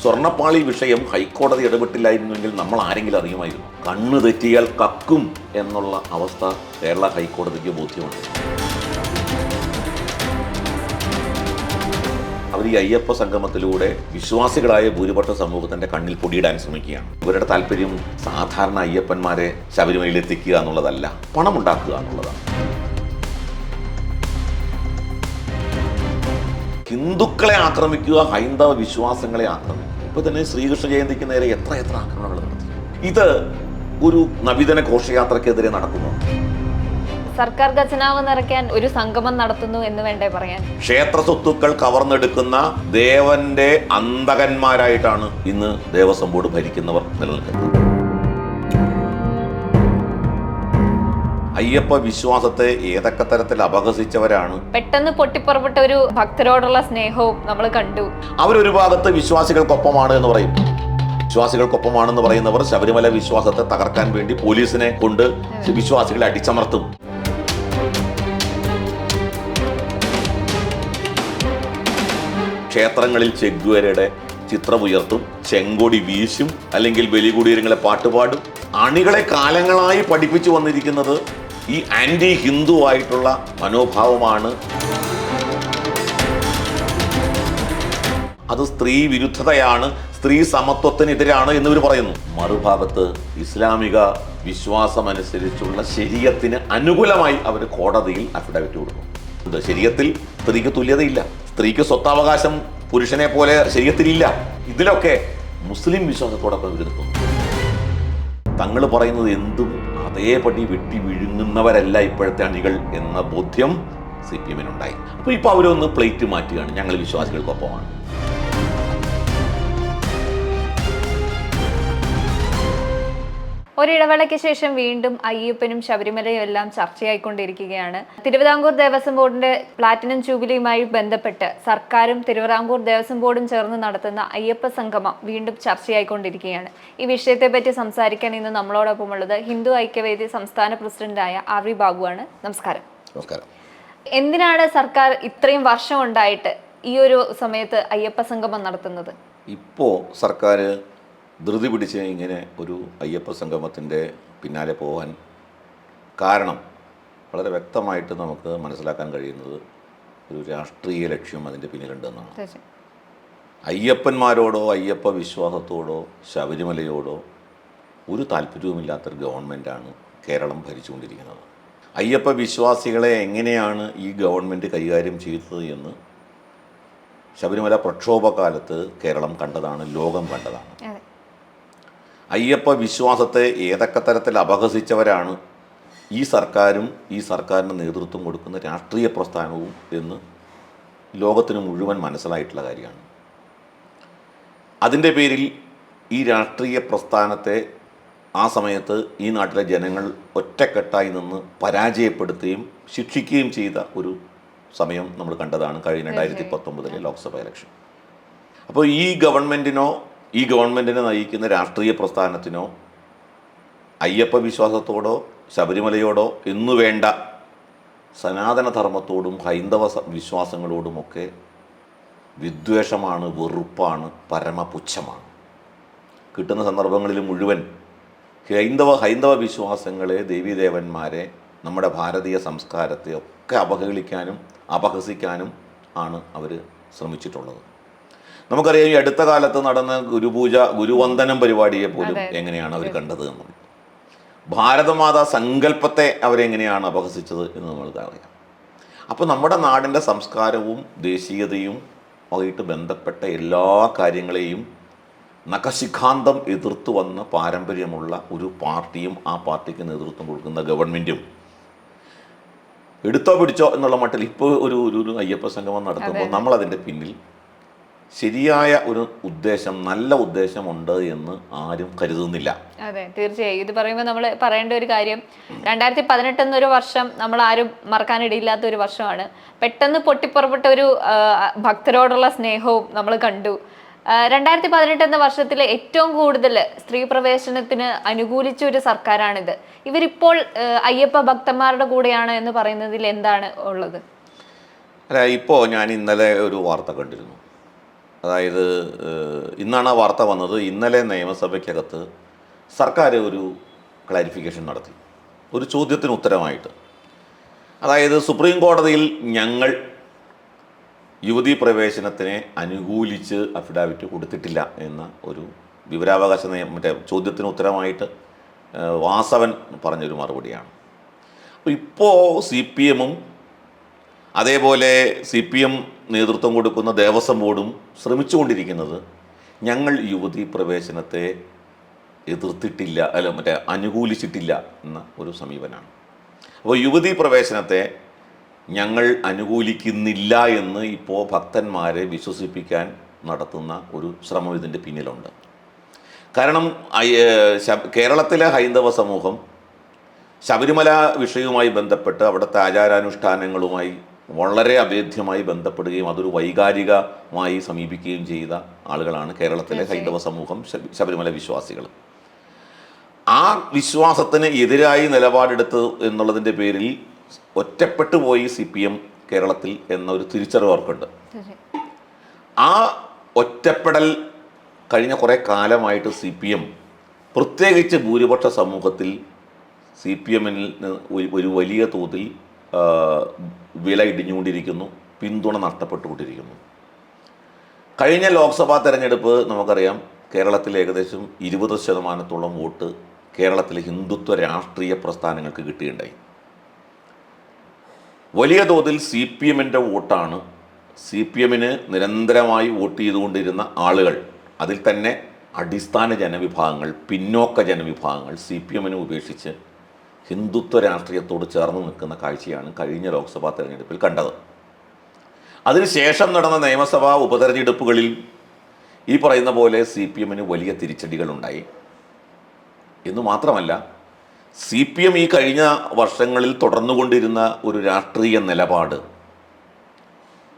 സ്വർണ്ണപ്പാളി വിഷയം ഹൈക്കോടതി ഇടപെട്ടില്ലായിരുന്നുവെങ്കിൽ നമ്മൾ ആരെങ്കിലും അറിയുമായിരുന്നു. കണ്ണ് തെറ്റിയാൽ കക്കും എന്നുള്ള അവസ്ഥ കേരള ഹൈക്കോടതിക്ക് ബോധ്യമുണ്ട്. അവർ ഈ അയ്യപ്പ സംഗമത്തിലൂടെ വിശ്വാസികളായ ഭൂരിപക്ഷ സമൂഹത്തിന്റെ കണ്ണിൽ പൊടിയിടാൻ ശ്രമിക്കുകയാണ്. ഇവരുടെ താല്പര്യം സാധാരണ അയ്യപ്പന്മാരെ ശബരിമലയിൽ എത്തിക്കുക എന്നുള്ളതല്ല, പണമുണ്ടാക്കുക എന്നുള്ളതാണ്. ഹിന്ദുക്കളെ ആക്രമിക്കുക, ഹൈന്ദവ വിശ്വാസങ്ങളെ ആക്രമിക്കുക. ഇപ്പൊ തന്നെ ശ്രീകൃഷ്ണ ജയന്തിക്ക് നേരെ എത്ര ആക്രമണങ്ങൾ നടത്തി. ഇത് ഒരു നബിദിന ഘോഷയാത്രക്കെതിരെ നടക്കുന്നു. സർക്കാർ ഖജനാവ് നിറയ്ക്കാൻ ഒരു സംഗമം നടത്തുന്നു എന്ന് വേണ്ടേ പറയാൻ. ക്ഷേത്ര സ്വത്തുക്കൾ കവർന്നെടുക്കുന്ന ദേവന്റെ അന്തകന്മാരായിട്ടാണ് ഇന്ന് ദേവസ്വം ബോർഡ് ഭരിക്കുന്നവർ നിലനിൽക്കുന്നത്. അയ്യപ്പ വിശ്വാസത്തെ ഏതൊക്കെ തരത്തിൽ അപഹസിച്ചവരാണ്. പെട്ടെന്ന് പൊട്ടിപ്പുറപ്പെട്ട ഒരു ഭക്തരോടുള്ള സ്നേഹവും നമ്മൾ കണ്ടു. അവരൊരു ഭാഗത്ത് വിശ്വാസികൾക്കൊപ്പമാണ് എന്ന് പറയും. വിശ്വാസികൾക്കൊപ്പമാണെന്ന് പറയുന്നവർ ശബരിമല വിശ്വാസത്തെ തകർക്കാൻ വേണ്ടി പോലീസിനെ കൊണ്ട് വിശ്വാസികളെ അടിച്ചമർത്തും. ക്ഷേത്രങ്ങളിൽ ചെഗ്വേരയുടെ ചിത്രമുയർത്തും, ചെങ്കൊടി വീശും, അല്ലെങ്കിൽ ബലികുടീരങ്ങളെ പാട്ടുപാടും. അണികളെ കാലങ്ങളായി പഠിപ്പിച്ചു വന്നിരിക്കുന്നത് ഈ ആന്റി ഹിന്ദു ആയിട്ടുള്ള മനോഭാവമാണ്. അത് സ്ത്രീ വിരുദ്ധതയാണ്, സ്ത്രീ സമത്വത്തിനെതിരാണ് എന്നിവർ പറയുന്നു. മറുഭാഗത്ത് ഇസ്ലാമിക വിശ്വാസമനുസരിച്ചുള്ള ശരീഅത്തിന് അനുകൂലമായി അവർ കോടതിയിൽ അഫിഡവിറ്റ് കൊടുക്കും. ശരീഅത്തിൽ സ്ത്രീക്ക് തുല്യതയില്ല, സ്ത്രീക്ക് സ്വത്താവകാശം പുരുഷനെ പോലെ ശരീഅത്തിലില്ല. ഇതിലൊക്കെ മുസ്ലിം വിശ്വാസത്തോടൊപ്പം ഇവർ നിൽക്കുന്നു. തങ്ങൾ പറയുന്നത് എന്തും അതേപടി വെട്ടി വിഴുങ്ങുന്നവരല്ല ഇപ്പോഴത്തെ അണികൾ എന്ന ബോധ്യം CPM-നുണ്ടായി. അപ്പോൾ ഇപ്പോൾ അവരൊന്ന് പ്ലേറ്റ് മാറ്റുകയാണ്, ഞങ്ങൾ വിശ്വാസികൾക്കൊപ്പമാണ്. ഒരിടവേളയ്ക്ക് ശേഷം വീണ്ടും അയ്യപ്പനും ശബരിമലയും എല്ലാം ചർച്ചയായിക്കൊണ്ടിരിക്കുകയാണ്. തിരുവിതാംകൂർ ദേവസ്വം ബോർഡിന്റെ പ്ലാറ്റിനം ജൂബിലിയുമായി ബന്ധപ്പെട്ട് സർക്കാരും തിരുവിതാംകൂർ ദേവസ്വം ബോർഡും ചേർന്ന് നടത്തുന്ന അയ്യപ്പ സംഗമം വീണ്ടും ചർച്ചയായിക്കൊണ്ടിരിക്കുകയാണ്. ഈ വിഷയത്തെപ്പറ്റി സംസാരിക്കാൻ ഇന്ന് നമ്മളോടൊപ്പമുള്ളത് ഹിന്ദു ഐക്യവേദി സംസ്ഥാന പ്രസിഡന്റായ RV ബാബുവാണ്. നമസ്കാരം. നമസ്കാരം. എന്തിനാണ് സർക്കാർ ഇത്രയും വർഷം ഉണ്ടായിട്ട് ഈ ഒരു സമയത്ത് അയ്യപ്പ സംഗമം നടത്തുന്നത്? ഇപ്പോൾ സർക്കാർ ധൃതി പിടിച്ച് ഇങ്ങനെ ഒരു അയ്യപ്പ സംഗമത്തിൻ്റെ പിന്നാലെ പോകാൻ കാരണം വളരെ വ്യക്തമായിട്ട് നമുക്ക് മനസ്സിലാക്കാൻ കഴിയുന്നത് ഒരു രാഷ്ട്രീയ ലക്ഷ്യം അതിൻ്റെ പിന്നിലുണ്ടെന്നാണ്. അയ്യപ്പന്മാരോടോ അയ്യപ്പ വിശ്വാസത്തോടോ ശബരിമലയോടോ ഒരു താല്പര്യവുമില്ലാത്തൊരു ഗവൺമെൻറ്റാണ് കേരളം ഭരിച്ചുകൊണ്ടിരിക്കുന്നത്. അയ്യപ്പ വിശ്വാസികളെ എങ്ങനെയാണ് ഈ ഗവൺമെൻറ് കൈകാര്യം ചെയ്തത് എന്ന് ശബരിമല പ്രക്ഷോഭകാലത്ത് കേരളം കണ്ടതാണ്, ലോകം കണ്ടതാണ്. അയ്യപ്പ വിശ്വാസത്തെ ഏതൊക്കെ തരത്തിൽ അപഹസിച്ചവരാണ് ഈ സർക്കാരും ഈ സർക്കാരിന് നേതൃത്വം കൊടുക്കുന്ന രാഷ്ട്രീയ പ്രസ്ഥാനവും എന്ന് ലോകത്തിന് മുഴുവൻ മനസ്സിലായിട്ടുള്ള കാര്യമാണ്. അതിൻ്റെ പേരിൽ ഈ രാഷ്ട്രീയ പ്രസ്ഥാനത്തെ ആ സമയത്ത് ഈ നാട്ടിലെ ജനങ്ങൾ ഒറ്റക്കെട്ടായി നിന്ന് പരാജയപ്പെടുത്തുകയും ശിക്ഷിക്കുകയും ചെയ്ത ഒരു സമയം നമ്മൾ കണ്ടതാണ് കഴിഞ്ഞ 2019 ലോക്സഭ ഇലക്ഷൻ. അപ്പോൾ ഈ ഗവൺമെൻറ്റിനെ നയിക്കുന്ന രാഷ്ട്രീയ പ്രസ്ഥാനത്തിനോ അയ്യപ്പ വിശ്വാസത്തോടോ ശബരിമലയോടോ എന്നു വേണ്ട സനാതനധർമ്മത്തോടും ഹൈന്ദവ വിശ്വാസങ്ങളോടുമൊക്കെ വിദ്വേഷമാണ്, വെറുപ്പാണ്, പരമപുച്ഛമാണ്. കിട്ടുന്ന സന്ദർഭങ്ങളിൽ മുഴുവൻ ഹൈന്ദവ വിശ്വാസങ്ങളെ, ദേവീദേവന്മാരെ, നമ്മുടെ ഭാരതീയ സംസ്കാരത്തെ ഒക്കെ അവഹേളിക്കാനും അപഹസിക്കാനും ആണ് അവർ ശ്രമിച്ചിട്ടുള്ളത്. നമുക്കറിയാം, ഈ അടുത്ത കാലത്ത് നടന്ന ഗുരുവന്ദനം പരിപാടിയെ പോലും എങ്ങനെയാണ് അവർ കണ്ടത് എന്നുള്ളത്. ഭാരതമാതാ സങ്കല്പത്തെ അവരെങ്ങനെയാണ് അപഹസിച്ചത് എന്ന് നമ്മൾക്കറിയാം. അപ്പോൾ നമ്മുടെ നാടിൻ്റെ സംസ്കാരവും ദേശീയതയും ആയിട്ട് ബന്ധപ്പെട്ട എല്ലാ കാര്യങ്ങളെയും നഖശിഖാന്തം എതിർത്തു വന്ന പാരമ്പര്യമുള്ള ഒരു പാർട്ടിയും ആ പാർട്ടിക്ക് നേതൃത്വം കൊടുക്കുന്ന ഗവൺമെൻറ്റും എടുത്തോ പിടിച്ചോ എന്നുള്ള മട്ടിൽ ഇപ്പോൾ ഒരു അയ്യപ്പ സംഗമം നടത്തുമ്പോൾ നമ്മളതിൻ്റെ പിന്നിൽ ശരിയായ ഒരു ഉദ്ദേശം, നല്ല ഉദ്ദേശമുണ്ട് എന്ന് ആരും കരുതുന്നില്ല. അതെ, തീർച്ചയായും. ഇത് പറയുമ്പോൾ നമ്മൾ പറയേണ്ട ഒരു കാര്യം, 2018 എന്നൊരു വർഷം നമ്മൾ ആരും മറക്കാനിടയില്ലാത്ത ഒരു വർഷമാണ്. പെട്ടെന്ന് പൊട്ടിപ്പുറപ്പെട്ട ഒരു ഭക്തരോടുള്ള സ്നേഹവും നമ്മൾ കണ്ടു. 2018 എന്ന വർഷത്തിലെ ഏറ്റവും കൂടുതൽ സ്ത്രീ പ്രവേശനത്തിന് അനുകൂലിച്ച ഒരു സർക്കാരാണിത്. ഇവരിപ്പോൾ അയ്യപ്പ ഭക്തന്മാരുടെ കൂടെയാണ് എന്ന് പറയുന്നതിൽ എന്താണ് ഉള്ളത്? അല്ല, ഇപ്പോൾ ഞാൻ ഇന്നലെ ഒരു വാർത്ത കണ്ടിരുന്നു. അതായത് ഇന്നാണ് ആ വാർത്ത വന്നത്. ഇന്നലെ നിയമസഭയ്ക്കകത്ത് സർക്കാർ ഒരു ക്ലാരിഫിക്കേഷൻ നടത്തി, ഒരു ചോദ്യത്തിന് ഉത്തരമായിട്ട്. അതായത് സുപ്രീം കോടതിയിൽ ഞങ്ങൾ യുവതീ പ്രവേശനത്തിനെ അനുകൂലിച്ച് അഫിഡാവിറ്റ് കൊടുത്തിട്ടില്ല എന്ന ഒരു വിവരാവകാശ മറ്റേ ചോദ്യത്തിന് ഉത്തരമായിട്ട് വാസവൻ പറഞ്ഞൊരു മറുപടിയാണ്. അപ്പോൾ ഇപ്പോൾ സി പി എമ്മും അതേപോലെ സി പി എം നേതൃത്വം കൊടുക്കുന്ന ദേവസ്വം ബോർഡും ശ്രമിച്ചുകൊണ്ടിരിക്കുന്നത് ഞങ്ങൾ യുവതീ പ്രവേശനത്തെ എതിർത്തിട്ടില്ല, അനുകൂലിച്ചിട്ടില്ല എന്ന ഒരു സമീപനമാണ്. അപ്പോൾ യുവതീ പ്രവേശനത്തെ ഞങ്ങൾ അനുകൂലിക്കുന്നില്ല എന്ന് ഇപ്പോൾ ഭക്തന്മാരെ വിശ്വസിപ്പിക്കാൻ നടത്തുന്ന ഒരു ശ്രമം ഇതിൻ്റെ പിന്നിലുണ്ട്. കാരണം കേരളത്തിലെ ഹൈന്ദവ സമൂഹം ശബരിമല വിഷയവുമായി ബന്ധപ്പെട്ട് അവിടുത്തെ ആചാരാനുഷ്ഠാനങ്ങളുമായി വളരെ അഭേദ്യമായി ബന്ധപ്പെടുകയും അതൊരു വൈകാരികമായി സമീപിക്കുകയും ചെയ്ത ആളുകളാണ് കേരളത്തിലെ ഹൈന്ദവ സമൂഹം, ശബരിമല വിശ്വാസികൾ. ആ വിശ്വാസത്തിന് എതിരായി നിലപാടെടുത്ത് എന്നുള്ളതിൻ്റെ പേരിൽ ഒറ്റപ്പെട്ടു പോയി സി പി എം കേരളത്തിൽ എന്നൊരു തിരിച്ചറിവ് അവർക്കുണ്ട്. ആ ഒറ്റപ്പെടൽ കഴിഞ്ഞ കുറേ കാലമായിട്ട് സി പി എം, പ്രത്യേകിച്ച് ഭൂരിപക്ഷ സമൂഹത്തിൽ സി പി എമ്മിന് ഒരു വലിയ തോതിൽ വില ഇടിഞ്ഞുകൊണ്ടിരിക്കുന്നു, പിന്തുണ നഷ്ടപ്പെട്ടുകൊണ്ടിരിക്കുന്നു. കഴിഞ്ഞ ലോക്സഭാ തെരഞ്ഞെടുപ്പ് നമുക്കറിയാം, കേരളത്തിൽ ഏകദേശം 20% വോട്ട് കേരളത്തിലെ ഹിന്ദുത്വ രാഷ്ട്രീയ പ്രസ്ഥാനങ്ങൾക്ക് കിട്ടുകയുണ്ടായി. വലിയ തോതിൽ സി പി എമ്മിൻ്റെ വോട്ടാണ്. സി പി എമ്മിന് നിരന്തരമായി വോട്ട് ചെയ്തുകൊണ്ടിരുന്ന ആളുകൾ, അതിൽ തന്നെ അടിസ്ഥാന ജനവിഭാഗങ്ങൾ, പിന്നോക്ക ജനവിഭാഗങ്ങൾ സി പി എമ്മിനെ ഉപേക്ഷിച്ച് ഹിന്ദുത്വ രാഷ്ട്രീയത്തോട് ചേർന്ന് നിൽക്കുന്ന കാഴ്ചയാണ് കഴിഞ്ഞ ലോക്സഭാ തെരഞ്ഞെടുപ്പിൽ കണ്ടത്. അതിനുശേഷം നടന്ന നിയമസഭാ ഉപതെരഞ്ഞെടുപ്പുകളിൽ ഈ പറയുന്ന പോലെ സി പി എമ്മിന് വലിയ തിരിച്ചടികളുണ്ടായി. എന്നു മാത്രമല്ല, സി പി എം ഈ കഴിഞ്ഞ വർഷങ്ങളിൽ തുടർന്നുകൊണ്ടിരുന്ന ഒരു രാഷ്ട്രീയ നിലപാട്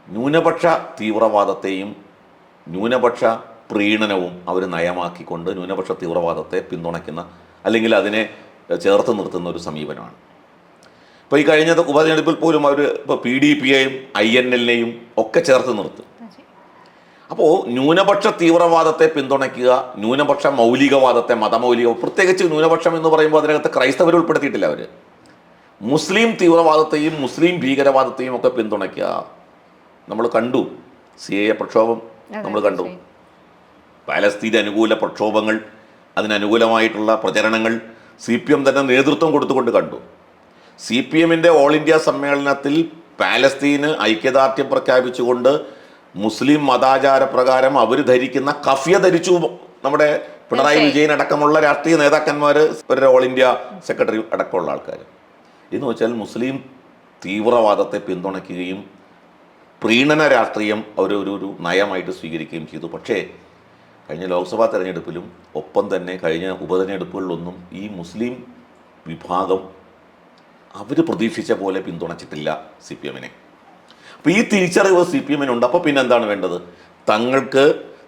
ന്യൂനപക്ഷ തീവ്രവാദത്തെയും ന്യൂനപക്ഷ പ്രീണനവും അവർ നയമാക്കിക്കൊണ്ട് ന്യൂനപക്ഷ തീവ്രവാദത്തെ പിന്തുണയ്ക്കുന്ന, അല്ലെങ്കിൽ അതിനെ ചേർത്ത് നിർത്തുന്ന ഒരു സമീപനമാണ്. ഇപ്പോൾ ഈ കഴിഞ്ഞ ഉപതെരഞ്ഞെടുപ്പിൽ പോലും അവർ ഇപ്പോൾ PDP-യെയും INL-നെയും ഒക്കെ ചേർത്ത് നിർത്തും. അപ്പോൾ ന്യൂനപക്ഷ തീവ്രവാദത്തെ പിന്തുണയ്ക്കുക, ന്യൂനപക്ഷ മൗലികവാദത്തെ, പ്രത്യേകിച്ച് ന്യൂനപക്ഷം എന്ന് പറയുമ്പോൾ അതിനകത്ത് ക്രൈസ്തവരെ ഉൾപ്പെടുത്തിയിട്ടില്ല അവർ. മുസ്ലിം തീവ്രവാദത്തെയും മുസ്ലിം ഭീകരവാദത്തെയും ഒക്കെ പിന്തുണയ്ക്കുക. നമ്മൾ കണ്ടു CAA പ്രക്ഷോഭം, നമ്മൾ കണ്ടു പാലസ്തീൻ അനുകൂല പ്രക്ഷോഭങ്ങൾ, അതിനനുകൂലമായിട്ടുള്ള പ്രചരണങ്ങൾ സി പി എം തന്നെ നേതൃത്വം കൊടുത്തുകൊണ്ട് കണ്ടു. സി പി എമ്മിൻ്റെ ഓൾ ഇന്ത്യ സമ്മേളനത്തിൽ പാലസ്തീന് ഐക്യദാർഢ്യം പ്രഖ്യാപിച്ചുകൊണ്ട് മുസ്ലിം മതാചാര പ്രകാരം അവർ ധരിക്കുന്ന കഫ്യ ധരിച്ചു നമ്മുടെ പിണറായി വിജയൻ അടക്കമുള്ള രാഷ്ട്രീയ നേതാക്കന്മാർ, ഒരു ഓൾ ഇന്ത്യ സെക്രട്ടറി അടക്കമുള്ള ആൾക്കാർ. എന്ന് വെച്ചാൽ മുസ്ലിം തീവ്രവാദത്തെ പിന്തുണയ്ക്കുകയും പ്രീണന രാഷ്ട്രീയം ഒരു നയമായിട്ട് സ്വീകരിക്കുകയും ചെയ്തു. പക്ഷേ കഴിഞ്ഞ ലോക്സഭാ തെരഞ്ഞെടുപ്പിലും ഒപ്പം തന്നെ കഴിഞ്ഞ ഉപതെരഞ്ഞെടുപ്പുകളിലൊന്നും ഈ മുസ്ലിം വിഭാഗം അവർ പ്രതീക്ഷിച്ച പോലെ പിന്തുണച്ചിട്ടില്ല സി പി എമ്മിനെ. അപ്പോൾ ഈ തിരിച്ചറിവ് സി പി എമ്മിനുണ്ട്. അപ്പോൾ പിന്നെ എന്താണ് വേണ്ടത്?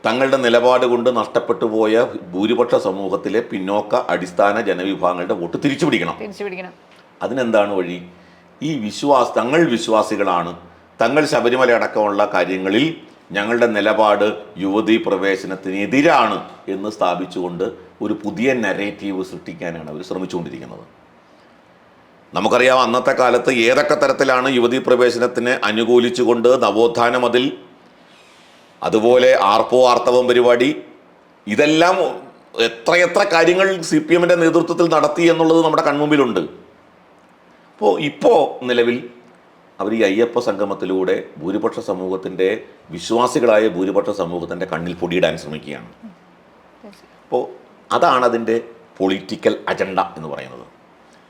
തങ്ങളുടെ നിലപാട് കൊണ്ട് നഷ്ടപ്പെട്ടു പോയ ഭൂരിപക്ഷ സമൂഹത്തിലെ പിന്നോക്ക അടിസ്ഥാന ജനവിഭാഗങ്ങളുടെ വോട്ട് തിരിച്ചു പിടിക്കണം. അതിനെന്താണ് വഴി? ഈ തങ്ങൾ വിശ്വാസികളാണ്, തങ്ങൾ ശബരിമല അടക്കമുള്ള കാര്യങ്ങളിൽ ഞങ്ങളുടെ നിലപാട് യുവതീ പ്രവേശനത്തിനെതിരാണ് എന്ന് സ്ഥാപിച്ചുകൊണ്ട് ഒരു പുതിയ നരേറ്റീവ് സൃഷ്ടിക്കാനാണ് അവർ ശ്രമിച്ചുകൊണ്ടിരിക്കുന്നത്. നമുക്കറിയാം, അന്നത്തെ കാലത്ത് ഏതൊക്കെ തരത്തിലാണ് യുവതീ പ്രവേശനത്തിന് അനുകൂലിച്ചുകൊണ്ട് നവോത്ഥാന മതിൽ, അതുപോലെ ആർത്തവം പരിപാടി, ഇതെല്ലാം എത്രയെത്ര കാര്യങ്ങൾ സി പി എമ്മിൻ്റെ നേതൃത്വത്തിൽ നടത്തി എന്നുള്ളത് നമ്മുടെ കൺമുമ്പിലുണ്ട്. ഇപ്പോൾ നിലവിൽ അവർ ഈ അയ്യപ്പ സംഗമത്തിലൂടെ ഭൂരിപക്ഷ സമൂഹത്തിൻ്റെ, വിശ്വാസികളായ ഭൂരിപക്ഷ സമൂഹത്തിൻ്റെ കണ്ണിൽ പൊടിയിടാൻ ശ്രമിക്കുകയാണ്. അപ്പോൾ അതാണ് അതിൻ്റെ പൊളിറ്റിക്കൽ അജണ്ട എന്ന് പറയുന്നത്.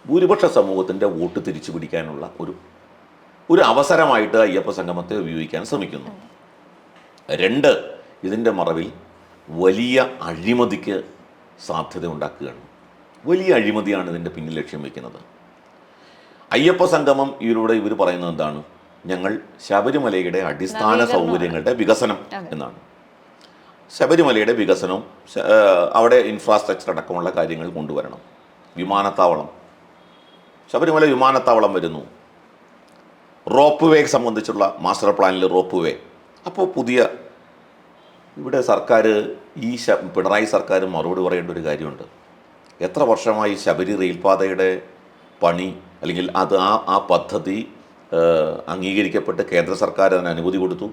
ഭൂരിപക്ഷ സമൂഹത്തിൻ്റെ വോട്ട് തിരിച്ചു പിടിക്കാനുള്ള ഒരു അവസരമായിട്ട് അയ്യപ്പ സംഗമത്തെ ഉപയോഗിക്കാൻ ശ്രമിക്കുന്നു. 2, ഇതിൻ്റെ മറവിൽ വലിയ അഴിമതിക്ക് സാധ്യത ഉണ്ടാക്കുകയാണ്. വലിയ അഴിമതിയാണ് ഇതിൻ്റെ പിന്നിൽ ലക്ഷ്യം വയ്ക്കുന്നത്. അയ്യപ്പ സംഗമം ഇവർ പറയുന്നത് എന്താണ്? ഞങ്ങൾ ശബരിമലയുടെ അടിസ്ഥാന സൗകര്യങ്ങളുടെ വികസനം എന്നാണ്. ശബരിമലയുടെ വികസനം, അവിടെ ഇൻഫ്രാസ്ട്രക്ചർ അടക്കമുള്ള കാര്യങ്ങൾ കൊണ്ടുവരണം. വിമാനത്താവളം, ശബരിമല വിമാനത്താവളം വരുന്നു. റോപ്പ് വേ സംബന്ധിച്ചുള്ള മാസ്റ്റർ പ്ലാനിൽ റോപ്പ് വേ. അപ്പോൾ പുതിയ ഇവിടെ സർക്കാർ പിണറായി സർക്കാർ മറുപടി പറയേണ്ട ഒരു കാര്യമുണ്ട്. എത്ര വർഷമായി ശബരി റെയിൽപാതയുടെ പണി അല്ലെങ്കിൽ ആ പദ്ധതി അംഗീകരിക്കപ്പെട്ട് കേന്ദ്ര സർക്കാർ അതിന് അനുമതി കൊടുത്തു.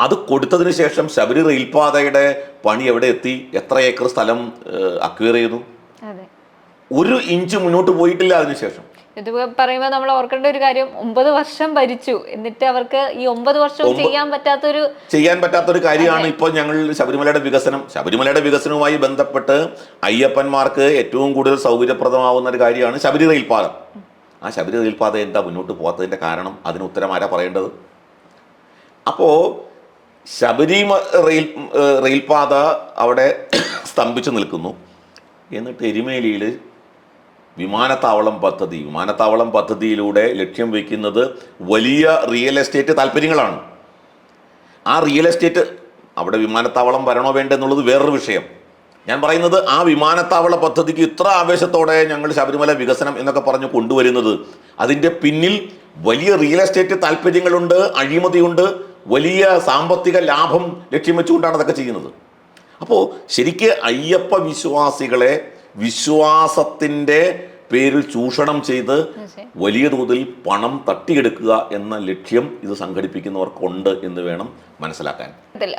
അത് കൊടുത്തതിന് ശേഷം ശബരി റെയിൽപാതയുടെ പണി എവിടെ എത്തി? എത്ര ഏക്കർ സ്ഥലം അക്വയർ ചെയ്തു? ഒരു ഇഞ്ച് മുന്നോട്ട് പോയിട്ടില്ല. അതിനുശേഷം ഇത് പറയുമ്പോൾ നമ്മൾ ഓർക്കേണ്ട ഒരു കാര്യം, 9 വർഷം ഭരിച്ചു, എന്നിട്ട് അവർക്ക് ഈ 9 വർഷവും ചെയ്യാൻ പറ്റാത്തൊരു കാര്യമാണ് ഇപ്പോൾ ഞങ്ങൾ ശബരിമലയുടെ വികസനവുമായി ബന്ധപ്പെട്ട് അയ്യപ്പന്മാർക്ക് ഏറ്റവും കൂടുതൽ സൗകര്യപ്രദമാവുന്ന ഒരു കാര്യമാണ് ശബരി റെയിൽപാത. ആ ശബരി റെയിൽപാത എന്താ മുന്നോട്ട് പോകാത്തതിൻ്റെ കാരണം? അതിന് ഉത്തരം ആരാ പറയേണ്ടത്? അപ്പോൾ ശബരി റെയിൽപാത അവിടെ സ്തംഭിച്ചു നിൽക്കുന്നു. എന്നിട്ട് എരുമേലിയിൽ വിമാനത്താവളം പദ്ധതിയിലൂടെ ലക്ഷ്യം വയ്ക്കുന്നത് വലിയ റിയൽ എസ്റ്റേറ്റ് താല്പര്യങ്ങളാണ്. ആ റിയൽ എസ്റ്റേറ്റ് അവിടെ വിമാനത്താവളം വരണോ വേണ്ടെന്നുള്ളത് വേറൊരു വിഷയം. ഞാൻ പറയുന്നത് ആ വിമാനത്താവള പദ്ധതിക്ക് ഇത്ര ആവേശത്തോടെ ഞങ്ങൾ ശബരിമല വികസനം എന്നൊക്കെ പറഞ്ഞ് കൊണ്ടുവരുന്നത്, അതിൻ്റെ പിന്നിൽ വലിയ റിയൽ എസ്റ്റേറ്റ് താല്പര്യങ്ങളുണ്ട്, അഴിമതിയുണ്ട്, വലിയ സാമ്പത്തിക ലാഭം ലക്ഷ്യം വെച്ചുകൊണ്ടാണ് അതൊക്കെ ചെയ്യുന്നത്. അപ്പോൾ ശരിക്ക് അയ്യപ്പ വിശ്വാസികളെ വിശ്വാസത്തിൻ്റെ പേരിൽ ചൂഷണം ചെയ്ത് വലിയ തോതിൽ പണം തട്ടിയെടുക്കുക എന്ന ലക്ഷ്യം ഇത് സംഘടിപ്പിക്കുന്നവർക്കുണ്ട് എന്ന് വേണം മനസ്സിലാക്കാൻ.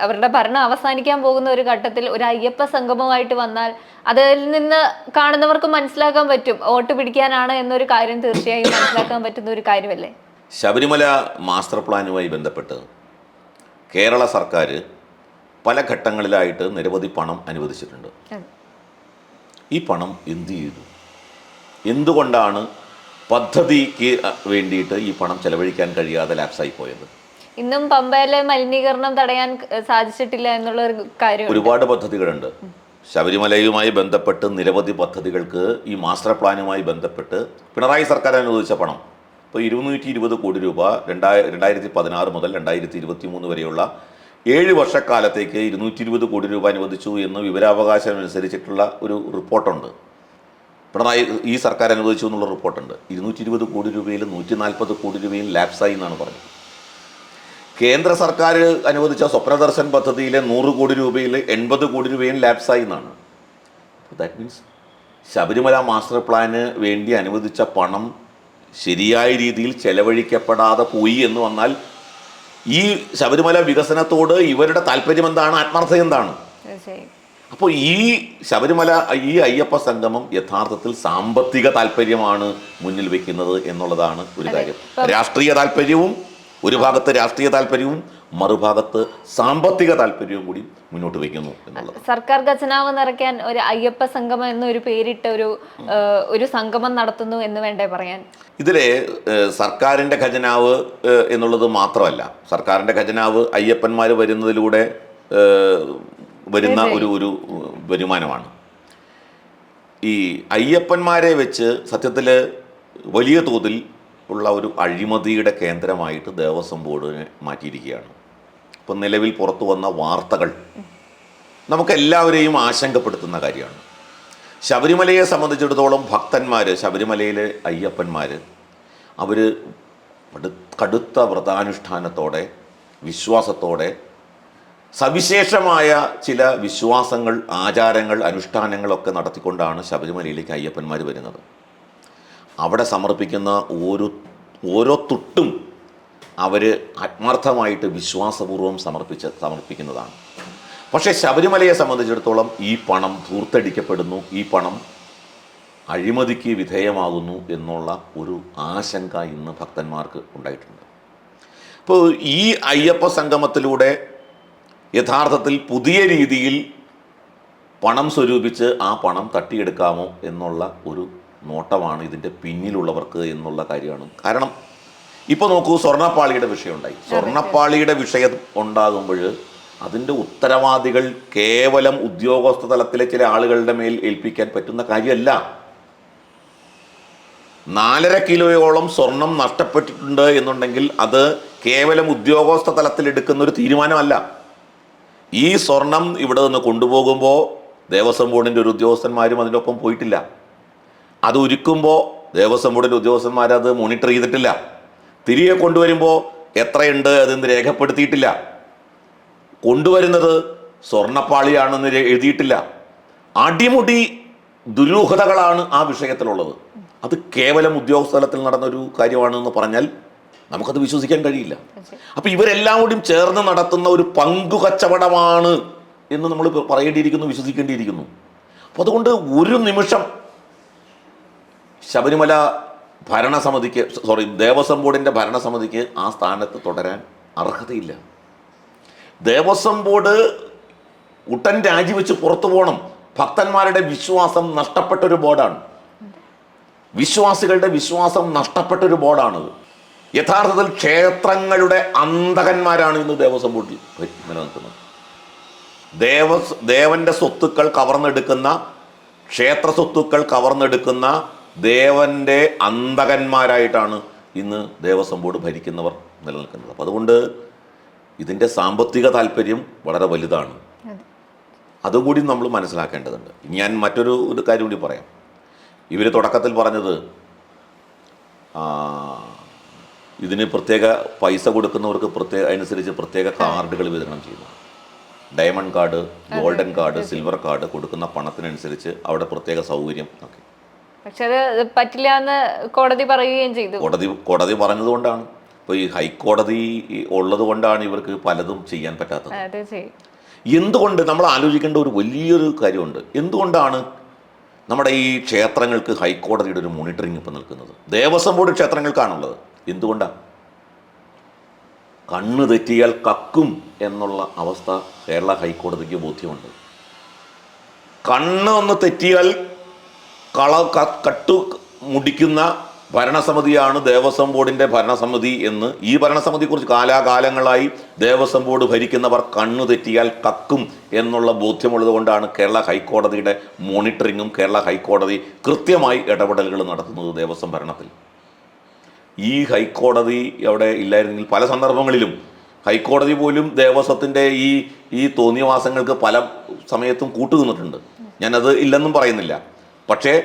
അവരുടെ ഭരണം അവസാനിക്കാൻ പോകുന്ന ഒരു ഘട്ടത്തിൽ ഒരു അയ്യപ്പ സംഗമമായിട്ട് വന്നാൽ അതിൽ നിന്ന് കാണുന്നവർക്ക് മനസ്സിലാക്കാൻ പറ്റും വോട്ട് പിടിക്കാനാണ് എന്നൊരു കാര്യം തീർച്ചയായും മനസ്സിലാക്കാൻ പറ്റുന്ന ഒരു കാര്യമല്ലേ. ശബരിമല മാസ്റ്റർ പ്ലാനുമായി ബന്ധപ്പെട്ട് കേരള സർക്കാർ പല ഘട്ടങ്ങളിലായിട്ട് നിരവധി പണം അനുവദിച്ചിട്ടുണ്ട്. ഈ പണം എന്ത് ചെയ്തു? എന്തുകൊണ്ടാണ് പദ്ധതിക്ക് വേണ്ടിയിട്ട് ഈ പണം ചെലവഴിക്കാൻ കഴിയാതെ ലാപ്സായി പോയത്? ഇന്നും പമ്പയിലെ മലിനീകരണം തടയാൻ സാധിച്ചിട്ടില്ല എന്നുള്ള ഒരു കാര്യം. ഒരുപാട് പദ്ധതികളുണ്ട്. ശബരിമലയുമായി ബന്ധപ്പെട്ട് നിരവധി പദ്ധതികൾക്ക് ഈ മാസ്റ്റർ പ്ലാനുമായി ബന്ധപ്പെട്ട് പിണറായി സർക്കാർ അനുവദിച്ച പണം ഇപ്പോൾ 220 കോടി രൂപ 2016 മുതൽ 2023 വരെയുള്ള 7 വർഷക്കാലത്തേക്ക് 220 കോടി രൂപ അനുവദിച്ചു എന്ന് വിവരാവകാശം അനുസരിച്ചിട്ടുള്ള ഒരു റിപ്പോർട്ടുണ്ട്. പിണറായി ഈ സർക്കാർ അനുവദിച്ചു എന്നുള്ള റിപ്പോർട്ടുണ്ട്. 220 കോടി രൂപയിൽ 140 കോടി രൂപയും ലാപ്സായി എന്നാണ് പറഞ്ഞത്. കേന്ദ്ര സർക്കാർ അനുവദിച്ച സ്വപ്നദർശൻ പദ്ധതിയിലെ 100 കോടി രൂപയിൽ 80 കോടി രൂപയും ലാപ്സായി എന്നാണ്. That means Sabarimala master plan വേണ്ടി അനുവദിച്ച പണം ശരിയായ രീതിയിൽ ചെലവഴിക്കപ്പെടാതെ പോയി എന്ന് വന്നാൽ ഈ ശബരിമല വികസനത്തോട് ഇവരുടെ താല്പര്യം എന്താണ്? ആത്മാർത്ഥത എന്താണ്? അപ്പോൾ ഈ അയ്യപ്പ സംഗമം യഥാർത്ഥത്തിൽ സാമ്പത്തിക താല്പര്യമാണ് മുന്നിൽ വെക്കുന്നത് എന്നുള്ളതാണ് ഒരു കാര്യം. രാഷ്ട്രീയ താല്പര്യവും ഒരു ഭാഗത്ത് രാഷ്ട്രീയ താല്പര്യവും മറുഭാഗത്ത് സാമ്പത്തിക താല്പര്യവും കൂടി മുന്നോട്ട് വയ്ക്കുന്നു എന്നുള്ളത്. സർക്കാർ ഖജനാവ് നിറയ്ക്കാൻ ഒരു അയ്യപ്പ സംഗമം എന്നൊരു പേരിട്ട് ഒരു സംഗമം നടത്തുന്നു എന്ന് വേണ്ടേ പറയാൻ? ഇതിലെ സർക്കാരിൻ്റെ ഖജനാവ് എന്നുള്ളത് മാത്രമല്ല, സർക്കാരിൻ്റെ ഖജനാവ് അയ്യപ്പന്മാർ വരുന്നതിലൂടെ വരുന്ന ഒരു വരുമാനമാണ്. ഈ അയ്യപ്പന്മാരെ വെച്ച് സത്യത്തിൽ വലിയ തോതിൽ ഉള്ള ഒരു അഴിമതിയുടെ കേന്ദ്രമായിട്ട് ദേവസ്വം ബോർഡിനെ മാറ്റിയിരിക്കുകയാണ്. ഇപ്പം നിലവിൽ പുറത്തു വന്ന വാർത്തകൾ നമുക്കെല്ലാവരെയും ആശങ്കപ്പെടുത്തുന്ന കാര്യമാണ്. ശബരിമലയെ സംബന്ധിച്ചിടത്തോളം ഭക്തന്മാർ, ശബരിമലയിലെ അയ്യപ്പന്മാർ, അവർ കടുത്ത വ്രതാനുഷ്ഠാനത്തോടെ വിശ്വാസത്തോടെ സവിശേഷമായ ചില വിശ്വാസങ്ങൾ, ആചാരങ്ങൾ, അനുഷ്ഠാനങ്ങളൊക്കെ നടത്തിക്കൊണ്ടാണ് ശബരിമലയിലേക്ക് അയ്യപ്പന്മാർ വരുന്നത്. അവിടെ സമർപ്പിക്കുന്ന ഓരോ തുട്ടും അവർ ആത്മാർത്ഥമായിട്ട് വിശ്വാസപൂർവ്വം സമർപ്പിക്കുന്നതാണ്. പക്ഷേ ശബരിമലയെ സംബന്ധിച്ചിടത്തോളം ഈ പണം ധൂർത്തടിക്കപ്പെടുന്നു, ഈ പണം അഴിമതിക്ക് വിധേയമാകുന്നു എന്നുള്ള ഒരു ആശങ്ക ഇന്ന് ഭക്തന്മാർക്ക് ഉണ്ടായിട്ടുണ്ട്. അപ്പോൾ ഈ അയ്യപ്പ സംഗമത്തിലൂടെ യഥാർത്ഥത്തിൽ പുതിയ രീതിയിൽ പണം സ്വരൂപിച്ച് ആ പണം തട്ടിയെടുക്കാമോ എന്നുള്ള ഒരു നോട്ടമാണ് ഇതിൻ്റെ പിന്നിലുള്ളവർക്ക് എന്നുള്ള കാര്യമാണ്. കാരണം ഇപ്പോൾ നോക്കൂ, സ്വർണ്ണപ്പാളിയുടെ വിഷയം ഉണ്ടായി. സ്വർണ്ണപ്പാളിയുടെ വിഷയം ഉണ്ടാകുമ്പോൾ അതിൻ്റെ ഉത്തരവാദികൾ കേവലം ഉദ്യോഗസ്ഥ തലത്തിലെ ചില ആളുകളുടെ മേൽ ഏൽപ്പിക്കാൻ പറ്റുന്ന കാര്യമല്ല. 4.5 കിലോയോളം സ്വർണം നഷ്ടപ്പെട്ടിട്ടുണ്ട് എന്നുണ്ടെങ്കിൽ അത് കേവലം ഉദ്യോഗസ്ഥ തലത്തിൽ എടുക്കുന്ന ഒരു തീരുമാനമല്ല. ഈ സ്വർണം ഇവിടെ നിന്ന് കൊണ്ടുപോകുമ്പോൾ ദേവസ്വം ബോർഡിൻ്റെ ഒരു ഉദ്യോഗസ്ഥന്മാരും അതിൻ്റെ ഒപ്പം പോയിട്ടില്ല. അത് ഉരുക്കുമ്പോൾ ദേവസ്വം ബോർഡിൻ്റെ ഉദ്യോഗസ്ഥന്മാരത് മോണിറ്റർ ചെയ്തിട്ടില്ല. തിരികെ കൊണ്ടുവരുമ്പോൾ എത്രയുണ്ട് അതെന്ന് രേഖപ്പെടുത്തിയിട്ടില്ല. കൊണ്ടുവരുന്നത് സ്വർണ്ണപ്പാളിയാണെന്ന് എഴുതിയിട്ടില്ല. അടിമുടി ദുരൂഹതകളാണ് ആ വിഷയത്തിലുള്ളത്. അത് കേവലം ഉദ്യോഗസ്ഥ തലത്തിൽ നടന്നൊരു കാര്യമാണെന്ന് പറഞ്ഞാൽ നമുക്കത് വിശ്വസിക്കാൻ കഴിയില്ല. അപ്പം ഇവരെല്ലാം കൂടി ചേർന്ന് നടത്തുന്ന ഒരു പങ്കുകച്ചവടമാണ് എന്ന് നമ്മൾ പറയേണ്ടിയിരിക്കുന്നു, വിശ്വസിക്കേണ്ടിയിരിക്കുന്നു. അപ്പം അതുകൊണ്ട് ഒരു നിമിഷം ശബരിമല ദേവസ്വം ബോർഡിൻ്റെ ഭരണസമിതിക്ക് ആ സ്ഥാനത്ത് തുടരാൻ അർഹതയില്ല. ദേവസ്വം ബോർഡ് ഉടൻ രാജിവെച്ച് പുറത്തു പോകണം. ഭക്തന്മാരുടെ വിശ്വാസം നഷ്ടപ്പെട്ടൊരു ബോർഡാണ്, വിശ്വാസികളുടെ വിശ്വാസം നഷ്ടപ്പെട്ടൊരു ബോർഡാണ്. യഥാർത്ഥത്തിൽ ക്ഷേത്രങ്ങളുടെ അന്തകന്മാരാണ് ഇന്ന് ദേവസ്വം ബോർഡിൽ നിലനിൽക്കുന്നത്. ദേവന്റെ സ്വത്തുക്കൾ കവർന്നെടുക്കുന്ന, ക്ഷേത്ര സ്വത്തുക്കൾ കവർന്നെടുക്കുന്ന ദേവന്റെ അന്തകന്മാരായിട്ടാണ് ഇന്ന് ദേവസ്വം ബോർഡ് ഭരിക്കുന്നവർ നിലനിൽക്കുന്നത്. അപ്പം അതുകൊണ്ട് ഇതിൻ്റെ സാമ്പത്തിക താല്പര്യം വളരെ വലുതാണ്. അതുകൂടി നമ്മൾ മനസ്സിലാക്കേണ്ടതുണ്ട്. ഞാൻ മറ്റൊരു കാര്യം കൂടി പറയാം. ഇവർ തുടക്കത്തിൽ പറഞ്ഞത് ഇതിന് പ്രത്യേക പൈസ കൊടുക്കുന്നവർക്ക് അനുസരിച്ച് പ്രത്യേക കാർഡുകൾ വിതരണം ചെയ്യുന്നു. Diamond card, golden card, silver card കൊടുക്കുന്ന പണത്തിനനുസരിച്ച് അവിടെ പ്രത്യേക സൗകര്യം ഒക്കെ. പക്ഷെ അത് പറ്റില്ല എന്ന് കോടതി പറയുകയും ചെയ്തു. കോടതി പറഞ്ഞതുകൊണ്ടാണ്, ഇപ്പോൾ ഈ ഹൈക്കോടതി ഉള്ളത് കൊണ്ടാണ് ഇവർക്ക് പലതും ചെയ്യാൻ പറ്റാത്തത്. എന്തുകൊണ്ട് നമ്മൾ ആലോചിക്കേണ്ട ഒരു വലിയൊരു കാര്യമുണ്ട്. എന്തുകൊണ്ടാണ് നമ്മുടെ ഈ ക്ഷേത്രങ്ങൾക്ക് ഹൈക്കോടതിയുടെ ഒരു മോണിറ്ററിംഗ് ഇപ്പം നിൽക്കുന്നത്? ദേവസ്വം ബോർഡ് ക്ഷേത്രങ്ങൾക്കാണുള്ളത്. എന്തുകൊണ്ടാണ്? കണ്ണ് തെറ്റിയാൽ കക്കും എന്നുള്ള അവസ്ഥ കേരള ഹൈക്കോടതിക്ക് ബോധ്യമുണ്ട്. കണ്ണ് ഒന്ന് തെറ്റിയാൽ കട്ടു മുടിക്കുന്ന ഭരണസമിതിയാണ് ദേവസ്വം ബോർഡിൻ്റെ ഭരണസമിതി എന്ന് ഈ ഭരണസമിതിയെക്കുറിച്ച് കാലാകാലങ്ങളായി ദേവസ്വം ബോർഡ് ഭരിക്കുന്നവർ കണ്ണു തെറ്റിയാൽ കക്കും എന്നുള്ള ബോധ്യമുള്ളത് കൊണ്ടാണ് കേരള ഹൈക്കോടതിയുടെ മോണിറ്ററിങ്ങും കേരള ഹൈക്കോടതി കൃത്യമായി ഇടപെടലുകൾ നടത്തുന്നത് ദേവസ്വം ഭരണത്തിൽ. ഈ ഹൈക്കോടതി അവിടെ ഇല്ലായിരുന്നെങ്കിൽ പല സന്ദർഭങ്ങളിലും ഹൈക്കോടതി പോലും ദേവസ്വത്തിൻ്റെ ഈ തോന്നിയവാസങ്ങൾക്ക് പല സമയത്തും കൂട്ടുനിന്നിട്ടുണ്ട്. ഞാനത് ഇല്ലെന്നും പറയുന്നില്ല. പക്ഷേ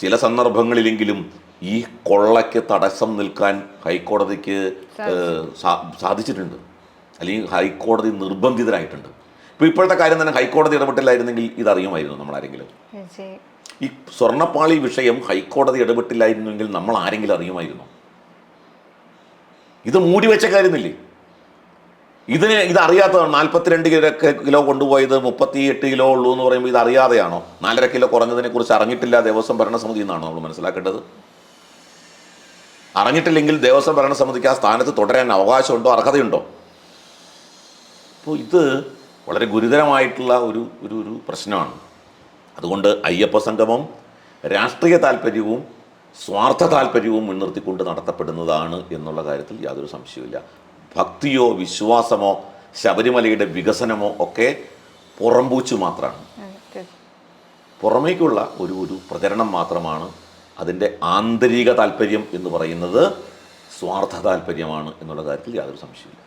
ചില സന്ദർഭങ്ങളിലെങ്കിലും ഈ കൊള്ളയ്ക്ക് തടസ്സം നിൽക്കാൻ ഹൈക്കോടതിക്ക് സാധിച്ചിട്ടുണ്ട്, അല്ലെങ്കിൽ ഹൈക്കോടതി നിർബന്ധിതരായിട്ടുണ്ട്. ഇപ്പോൾ ഇപ്പോഴത്തെ കാര്യം തന്നെ ഹൈക്കോടതി ഇടപെട്ടില്ലായിരുന്നെങ്കിൽ ഇതറിയുമായിരുന്നു നമ്മളാരെങ്കിലും. ഈ സ്വർണ്ണപ്പാളി വിഷയം ഹൈക്കോടതി ഇടപെട്ടില്ലായിരുന്നെങ്കിൽ നമ്മൾ ആരെങ്കിലും അറിയുമായിരുന്നു? ഇത് മൂടി വെച്ച കാര്യമില്ലേ? ഇതറിയാത്തതാണ്. 42 കിലോ കൊണ്ടുപോയത് 38 കിലോ ഉള്ളൂ എന്ന് പറയുമ്പോൾ ഇത് അറിയാതെയാണോ? 4.5 കിലോ കുറഞ്ഞതിനെ കുറിച്ച് അറിഞ്ഞിട്ടില്ല ദേവസ്വം ഭരണസമിതി എന്നാണോ നമ്മൾ മനസ്സിലാക്കേണ്ടത്? അറിഞ്ഞിട്ടില്ലെങ്കിൽ ദേവസ്വം ഭരണസമിതിക്ക് ആ സ്ഥാനത്ത് തുടരാൻ അവകാശമുണ്ടോ, അർഹതയുണ്ടോ? അപ്പോൾ ഇത് വളരെ ഗുരുതരമായിട്ടുള്ള ഒരു പ്രശ്നമാണ്. അതുകൊണ്ട് അയ്യപ്പ സംഗമം രാഷ്ട്രീയ താല്പര്യവും സ്വാർത്ഥ താല്പര്യവും മുൻനിർത്തിക്കൊണ്ട് നടത്തപ്പെടുന്നതാണ് എന്നുള്ള കാര്യത്തിൽ യാതൊരു സംശയവുമില്ല. ഭക്തിയോ വിശ്വാസമോ ശബരിമലയുടെ വികസനമോ ഒക്കെ പുറംപൂച്ചു മാത്രമാണ്, പുറമേക്കുള്ള ഒരു പ്രചരണം മാത്രമാണ്. അതിൻ്റെ ആന്തരിക താല്പര്യം എന്ന് പറയുന്നത് സ്വാർത്ഥ താല്പര്യമാണ് എന്നുള്ള കാര്യത്തിൽ യാതൊരു സംശയമില്ല.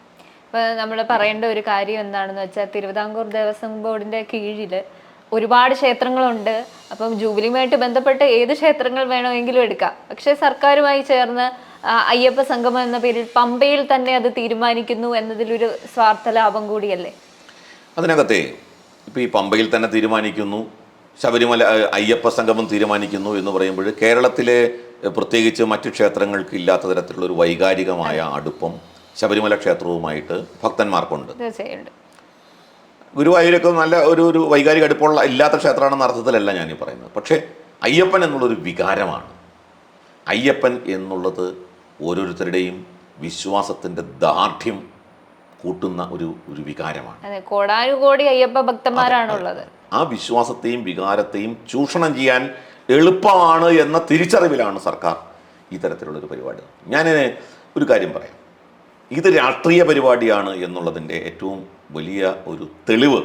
ഇപ്പോൾ നമ്മൾ പറയേണ്ട ഒരു കാര്യം എന്താണെന്ന് വെച്ചാൽ തിരുവിതാംകൂർ ദേവസ്വം ബോർഡിൻ്റെ കീഴിൽ ഒരുപാട് ക്ഷേത്രങ്ങളുണ്ട്. അപ്പം ജൂബിലിയുമായിട്ട് ബന്ധപ്പെട്ട് ഏത് ക്ഷേത്രങ്ങൾ വേണമെങ്കിലും എടുക്കാം. പക്ഷേ സർക്കാരുമായി ചേർന്ന് അയ്യപ്പ സംഗമം എന്ന പേരിൽ പമ്പയിൽ തന്നെ അത് തീരുമാനിക്കുന്നു എന്നതിലൊരു സ്വാർത്ഥ ലാഭം കൂടിയല്ലേ അതിനകത്തെ? ഇപ്പോൾ ഈ പമ്പയിൽ തന്നെ തീരുമാനിക്കുന്നു, ശബരിമല അയ്യപ്പ സംഗമം തീരുമാനിക്കുന്നു എന്ന് പറയുമ്പോൾ കേരളത്തിലെ പ്രത്യേകിച്ച് മറ്റു ക്ഷേത്രങ്ങൾക്ക് ഇല്ലാത്ത തരത്തിലുള്ളൊരു വൈകാരികമായ അടുപ്പം ശബരിമല ക്ഷേത്രവുമായിട്ട് ഭക്തന്മാർക്കുണ്ട്. തീർച്ചയായും ഗുരുവായൂരൊക്കെ നല്ല ഒരു വൈകാരിക അടുപ്പമുള്ള ഇല്ലാത്ത ക്ഷേത്രമാണെന്ന അർത്ഥത്തിലല്ല ഞാനീ പറയുന്നത്. പക്ഷേ അയ്യപ്പൻ എന്നുള്ളൊരു വികാരമാണ്. അയ്യപ്പൻ എന്നുള്ളത് ഓരോരുത്തരുടെയും വിശ്വാസത്തിൻ്റെ ദാർഢ്യം കൂട്ടുന്ന ഒരു വികാരമാണ്. കോടാനുകോടി അയ്യപ്പ ഭക്തന്മാരാണുള്ളത്. ആ വിശ്വാസത്തെയും വികാരത്തെയും ചൂഷണം ചെയ്യാൻ എളുപ്പമാണ് എന്ന തിരിച്ചറിവിലാണ് സർക്കാർ ഈ തരത്തിലുള്ളൊരു പരിപാടി. ഞാൻ ഒരു കാര്യം പറയാം. ഇത് രാഷ്ട്രീയ പരിപാടിയാണ് എന്നുള്ളതിൻ്റെ ഏറ്റവും വലിയ ഒരു തെളിവ്